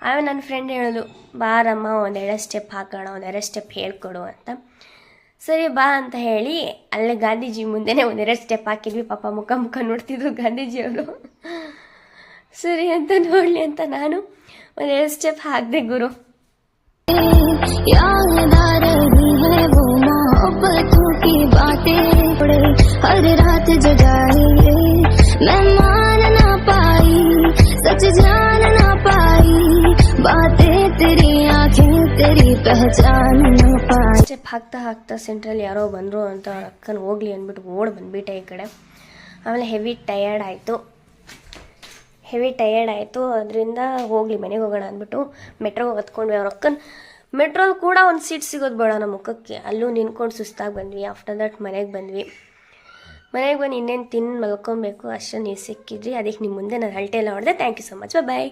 ಆಮೇಲೆ ನನ್ನ ಫ್ರೆಂಡ್ ಹೇಳೋದು, ಬಾರಮ್ಮ ಒಂದೆರಡು ಸ್ಟೆಪ್ ಹಾಕೋಣ, ಒಂದೆರಡು ಸ್ಟೆಪ್ ಹೇಳ್ಕೊಡು ಅಂತ. ಸರಿ ಬಾ ಅಂತ ಹೇಳಿ ಅಲ್ಲೇ ಗಾಂಧೀಜಿ ಮುಂದೆನೇ ಒಂದೆರಡು ಸ್ಟೆಪ್ ಹಾಕಿದ್ವಿ. ಪಾಪ ಮುಖ ನೋಡ್ತಿದ್ರು ಗಾಂಧೀಜಿಯವರು. ಸರಿ ಅಂತ ನೋಡಲಿ ಅಂತ ನಾನು ಒಂದೆರಡು ಸ್ಟೆಪ್ ಹಾಕಿದೆ ಗುರು. ಸ್ಟೆಪ್ ಹಾಕ್ತಾ ಹಾಕ್ತಾ ಸೆಂಟ್ರಲ್ಲಿ ಯಾರೋ ಬಂದರು ಅಂತ ಅವ್ರ ಅಕ್ಕನ ಹೋಗ್ಲಿ ಅಂದ್ಬಿಟ್ಟು ಓಡ್ ಬಂದ್ಬಿಟ್ಟೆ ಈ ಕಡೆ. ಆಮೇಲೆ ಹೆವಿ ಟಯರ್ಡ್ ಆಯಿತು. ಅದರಿಂದ ಹೋಗಲಿ ಮನೆಗೆ ಹೋಗೋಣ ಅಂದ್ಬಿಟ್ಟು ಮೆಟ್ರೋಗೆ ಹತ್ಕೊಂಡ್ವಿ. ಅವ್ರ ಅಕ್ಕನ ಮೆಟ್ರೋಲ್ ಕೂಡ ಒಂದು ಸೀಟ್ ಸಿಗೋದು ಬೇಡ ನಮ್ಮ ಮುಖಕ್ಕೆ, ಅಲ್ಲೂ ನಿಂತ್ಕೊಂಡು ಸುಸ್ತಾಗಿ ಬಂದ್ವಿ. ಆಫ್ಟರ್ ದಟ್ ಮನೆಗೆ ಬಂದು ಇನ್ನೇನು ತಿಂದು ಮಲ್ಕೊಬೇಕು. ಅಷ್ಟು ನೀವು ಸಿಕ್ಕಿದ್ರಿ. ಅದಕ್ಕೆ ನಿಮ್ಮ ಮುಂದೆ ನಾನು ಹಲ್ಟೆ ಎಲ್ಲ ಹೊಡೆದೆ. Thank you so much. Bye.